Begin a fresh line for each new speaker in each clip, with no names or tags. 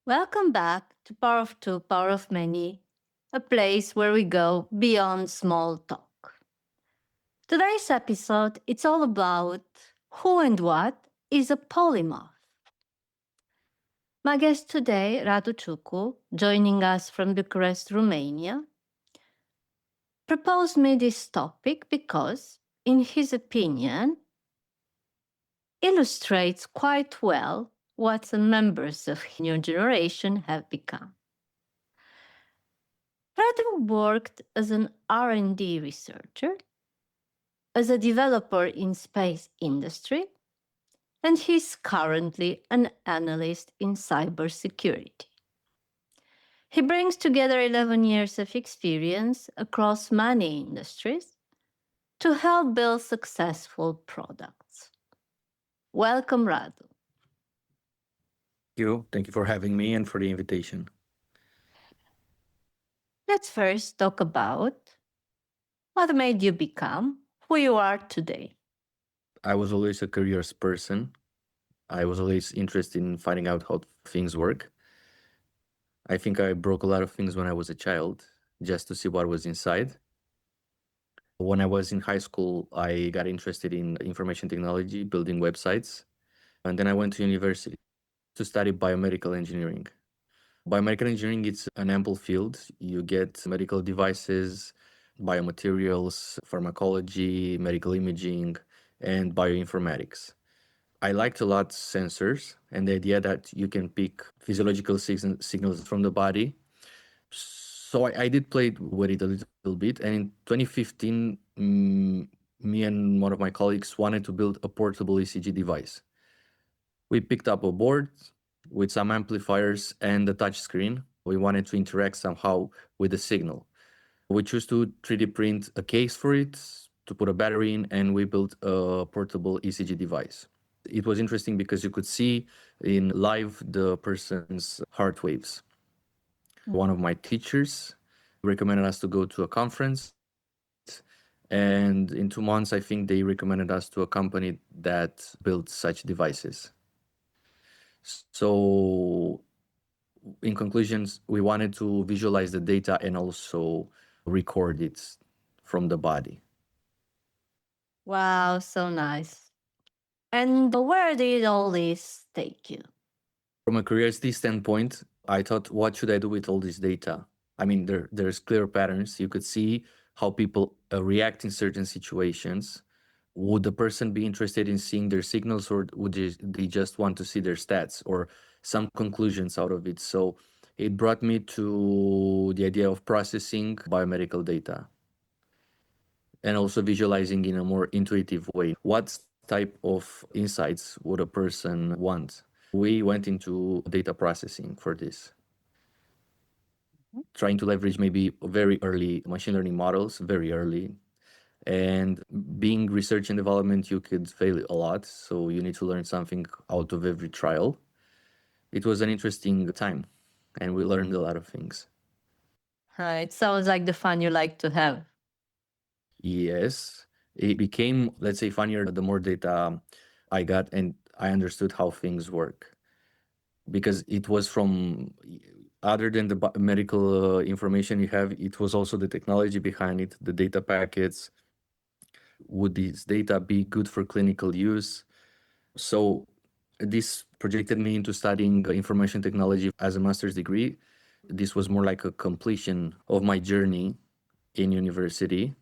Welcome back to Power of Two, Power of Many, a place where we go beyond small talk. Today's episode, it's all about who and what is a polymath. My guest today, Radu, joining us from Bucharest, Romania, proposed me this topic because, in his opinion, illustrates quite well what the members of new generation have become. Radu worked as an R&D researcher, as a developer in space industry, and he's currently an analyst in cybersecurity. He brings together 11 years of experience across many industries to help build successful products. Welcome, Radu.
Thank you for having me and for the invitation.
Let's first talk about what made you become who you are today.
I was always a curious person. I was always interested in finding out how things work. I think I broke a lot of things when I was a child just to see what was inside. When I was in high school, I got interested in information technology, building websites. And then I went to university to study biomedical engineering. Biomedical engineering, it's an ample field. You get medical devices, biomaterials, pharmacology, medical imaging, and bioinformatics. I liked a lot sensors and the idea that you can pick physiological signals from the body. So I did play with it a little bit. And in 2015, me and one of my colleagues wanted to build a portable ECG device. We picked up a board with some amplifiers and a touch screen. We wanted to interact somehow with the signal. We chose to 3D print a case for it, to put a battery in, and we built a portable ECG device. It was interesting because you could see in live the person's heart waves. One of my teachers recommended us to go to a conference, and in 2 months, I think they recommended us to a company that built such devices. So in conclusions, we wanted to visualize the data and also record it from the body.
Wow, so nice. And where did all this take you?
From a curiosity standpoint, I thought, what should I do with all this data? I mean, there's clear patterns. You could see how people react in certain situations. Would the person be interested in seeing their signals, or would they just want to see their stats or some conclusions out of it? So it brought me to the idea of processing biomedical data and also visualizing in a more intuitive way. What type of insights would a person want? We went into data processing for this, trying to leverage maybe very early machine learning models, very early. And being research and development, you could fail a lot. So you need to learn something out of every trial. It was an interesting time and we learned a lot of things.
It sounds like the fun you like to have.
Yes, it became, let's say, funnier the more data I got and I understood how things work. Because it was from, other than the medical information you have, it was also the technology behind it, the data packets. Would this data be good for clinical use? So this projected me into studying information technology as a master's degree. This was more like a completion of my journey in university.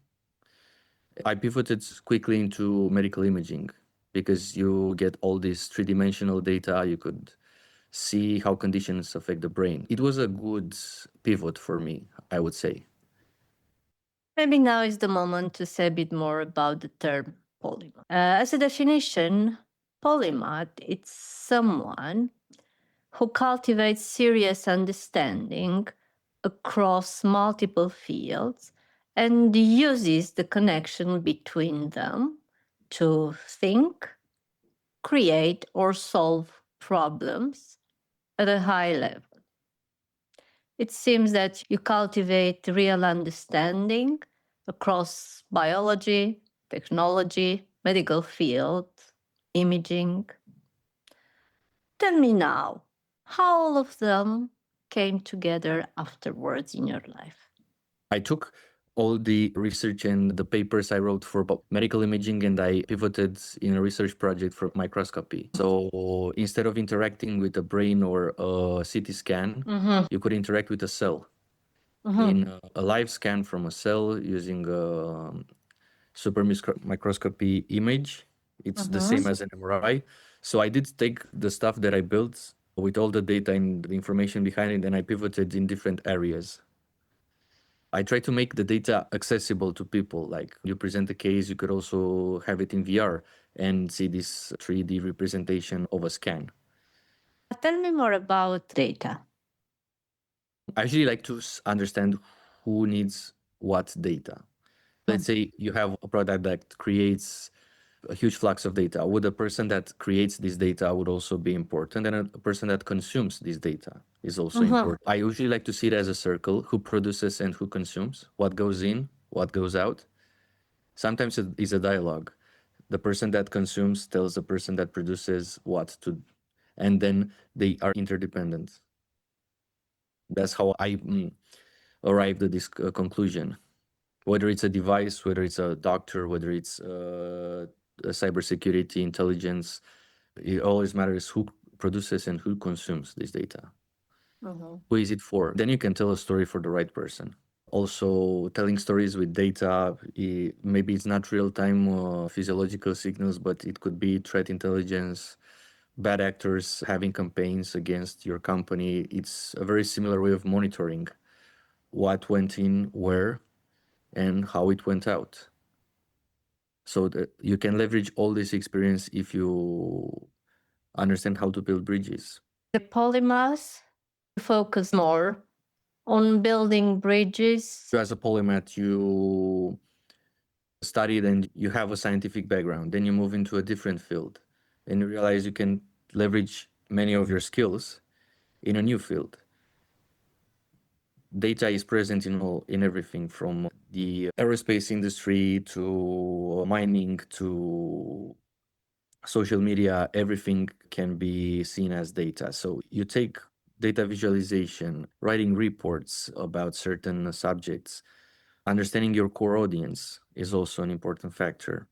I pivoted quickly into medical imaging because you get all this three-dimensional data. You could see how conditions affect the brain. It was a good pivot for me, I would say.
Maybe now is the moment to say a bit more about the term polymath. As a definition, polymath it's someone who cultivates serious understanding across multiple fields and uses the connection between them to think, create, or solve problems at a high level. It seems that you cultivate real understanding across biology, technology, medical field, imaging. Tell me now, how all of them came together afterwards in your life.
I took all the research and the papers I wrote for medical imaging and I pivoted in a research project for microscopy. So instead of interacting with a brain or a CT scan, you could interact with a cell. In a live scan from a cell using a super microscopy image, it's the same as an MRI. So I did take the stuff that I built with all the data and the information behind it, and I pivoted in different areas. I try to make the data accessible to people. Like you present a case, you could also have it in VR and see this 3D representation of a scan.
Tell me more about data.
I usually like to understand who needs what data. Let's say you have a product that creates a huge flux of data. Would a person that creates this data would also be important, and a person that consumes this data is also important. I usually like to see it as a circle: who produces and who consumes, what goes in, what goes out. Sometimes it is a dialogue. The person that consumes tells the person that produces what to, and then they are interdependent. That's how I arrived at this conclusion. Whether it's a device, whether it's a doctor, whether it's cybersecurity, intelligence, it always matters who produces and who consumes this data. Who is it for? Then you can tell a story for the right person. Also, telling stories with data, maybe it's not real-time physiological signals, but it could be threat intelligence, bad actors having campaigns against your company. It's a very similar way of monitoring what went in, where, and how it went out. So that you can leverage all this experience if you understand how to build bridges.
The Polymath focus more on building bridges.
So as a polymath, you studied and you have a scientific background. Then you move into a different field and you realize you can leverage many of your skills in a new field. Data is present in everything from the aerospace industry to mining to social media. Everything can be seen as data. So you take data visualization, writing reports about certain subjects. Understanding your core audience is also an important factor,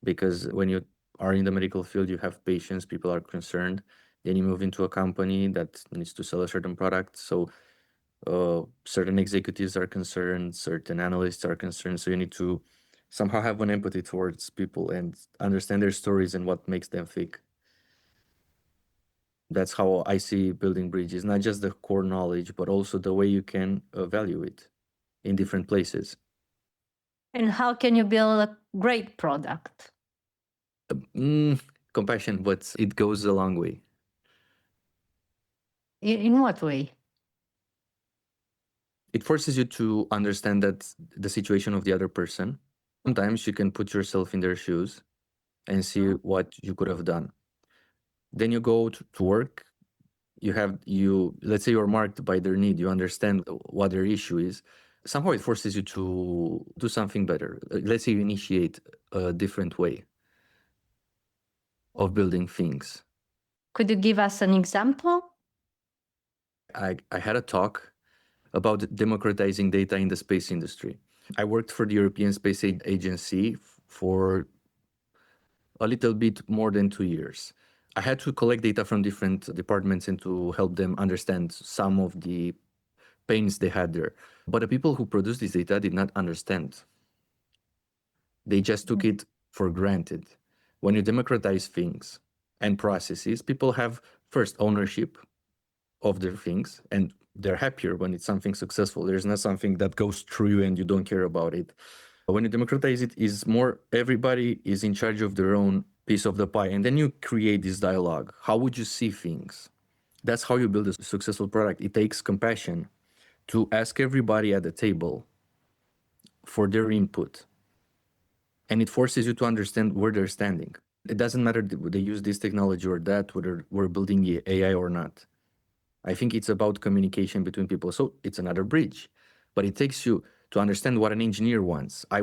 because when you are in the medical field, you have patients, people are concerned. Then you move into a company that needs to sell a certain product. So certain executives are concerned, certain analysts are concerned. So you need to somehow have an empathy towards people and understand their stories and what makes them tick. That's how I see building bridges, not just the core knowledge, but also the way you can value it in different places.
And how can you build a great product?
Compassion, but it goes a long way.
In what way?
It forces you to understand that the situation of the other person. Sometimes you can put yourself in their shoes and see what you could have done. Then you go to work. Let's say you're marked by their need. You understand what their issue is. Somehow it forces you to do something better. Let's say you initiate a different way of building things.
Could you give us an example?
I had a talk about democratizing data in the space industry. I worked for the European Space Agency for a little bit more than 2 years. I had to collect data from different departments and to help them understand some of the pains they had there. But the people who produced this data did not understand. They just took it for granted. When you democratize things and processes, people have first ownership of their things and they're happier when it's something successful. There's not something that goes through you and you don't care about it. When you democratize it, is more everybody is in charge of their own piece of the pie, and then you create this dialogue. How would you see things? That's how you build a successful product. It takes compassion to ask everybody at the table for their input, and it forces you to understand where they're standing. It doesn't matter whether they use this technology or that, whether we're building the AI or not. I think it's about communication between people. So it's another bridge, but it takes you to understand what an engineer wants. I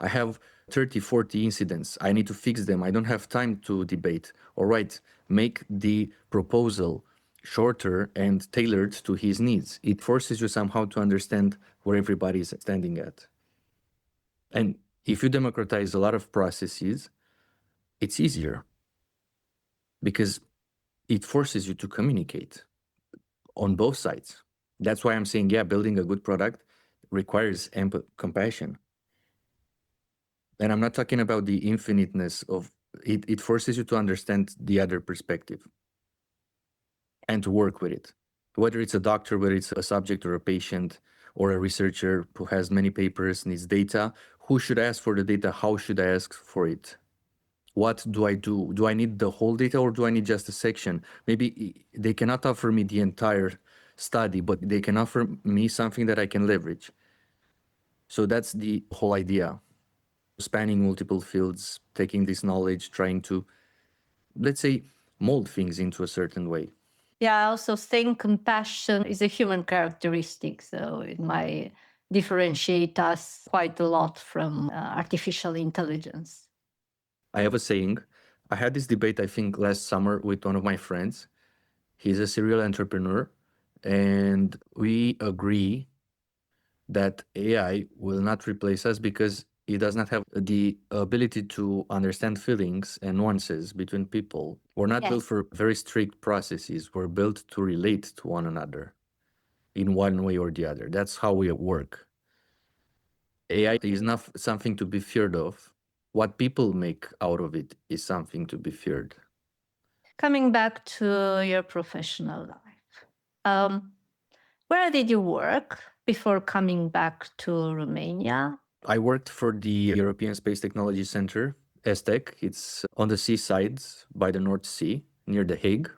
have 30, 40 incidents. I need to fix them. I don't have time to debate. All right, make the proposal, shorter and tailored to his needs. It forces you somehow to understand where everybody is standing at. And if you democratize a lot of processes, it's easier because it forces you to communicate on both sides. That's why I'm saying, yeah, building a good product requires compassion. And I'm not talking about the infiniteness of it. It forces you to understand the other perspective and to work with it. Whether it's a doctor, whether it's a subject or a patient or a researcher who has many papers, needs data, who should ask for the data? How should I ask for it? What do I do? Do I need the whole data or do I need just a section? Maybe they cannot offer me the entire study, but they can offer me something that I can leverage. So that's the whole idea. Spanning multiple fields, taking this knowledge, trying to, let's say, mold things into a certain way.
Yeah, I also think compassion is a human characteristic, so it might differentiate us quite a lot from artificial intelligence.
I have a saying. I had this debate, I think, last summer with one of my friends. He's a serial entrepreneur, and we agree that AI will not replace us because it does not have the ability to understand feelings and nuances between people. We're not built for very strict processes. We're built to relate to one another in one way or the other. That's how we work. AI is not something to be feared of. What people make out of it is something to be feared.
Coming back to your professional life, where did you work before coming back to Romania?
I worked for the European Space Technology Center, ESTEC. It's on the seaside by the North Sea, near The Hague.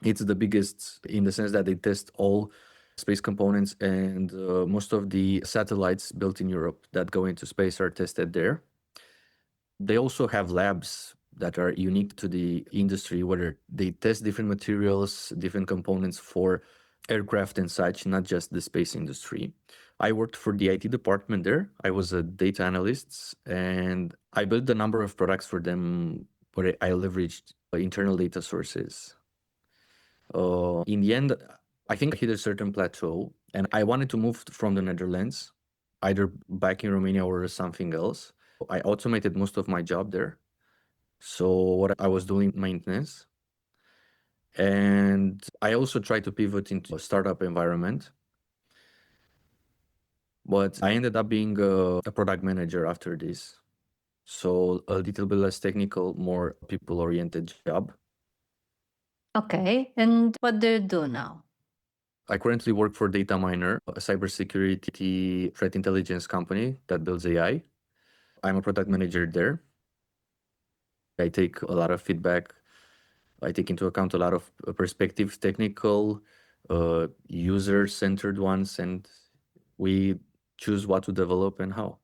It's the biggest in the sense that they test all space components, and most of the satellites built in Europe that go into space are tested there. They also have labs that are unique to the industry, where they test different materials, different components for aircraft and such, not just the space industry. I worked for the IT department there. I was a data analyst, and I built a number of products for them where I leveraged internal data sources. In the end, I think I hit a certain plateau, and I wanted to move from the Netherlands, either back in Romania or something else. I automated most of my job there. So what I was doing maintenance, and I also tried to pivot into a startup environment, but I ended up being a product manager after this. So a little bit less technical, more people-oriented job.
Okay, and what do you do now?
I currently work for Data Miner, a cybersecurity threat intelligence company that builds AI. I'm a product manager there. I take a lot of feedback. I take into account a lot of perspectives, technical, user-centered ones, and we choose what to develop and how.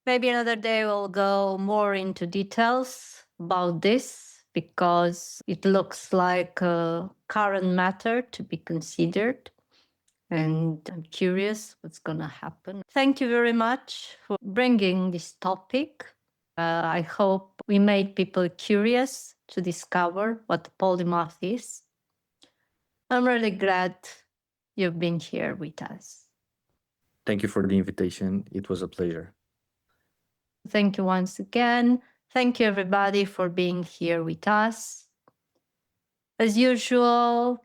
Maybe another day we'll go more into details about this because it looks like a current matter to be considered. And I'm curious what's going to happen. Thank you very much for bringing this topic. I hope we made people curious to discover what Polymath is. I'm really glad you've been here with us.
Thank you for the invitation. It was a pleasure.
Thank you once again. Thank you, everybody, for being here with us. As usual,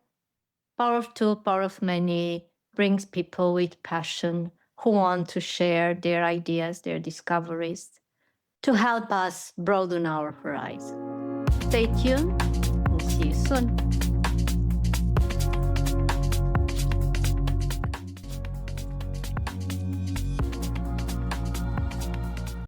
Power of Two, Power of Many brings people with passion who want to share their ideas, their discoveries, to help us broaden our horizon. Stay tuned and see you soon.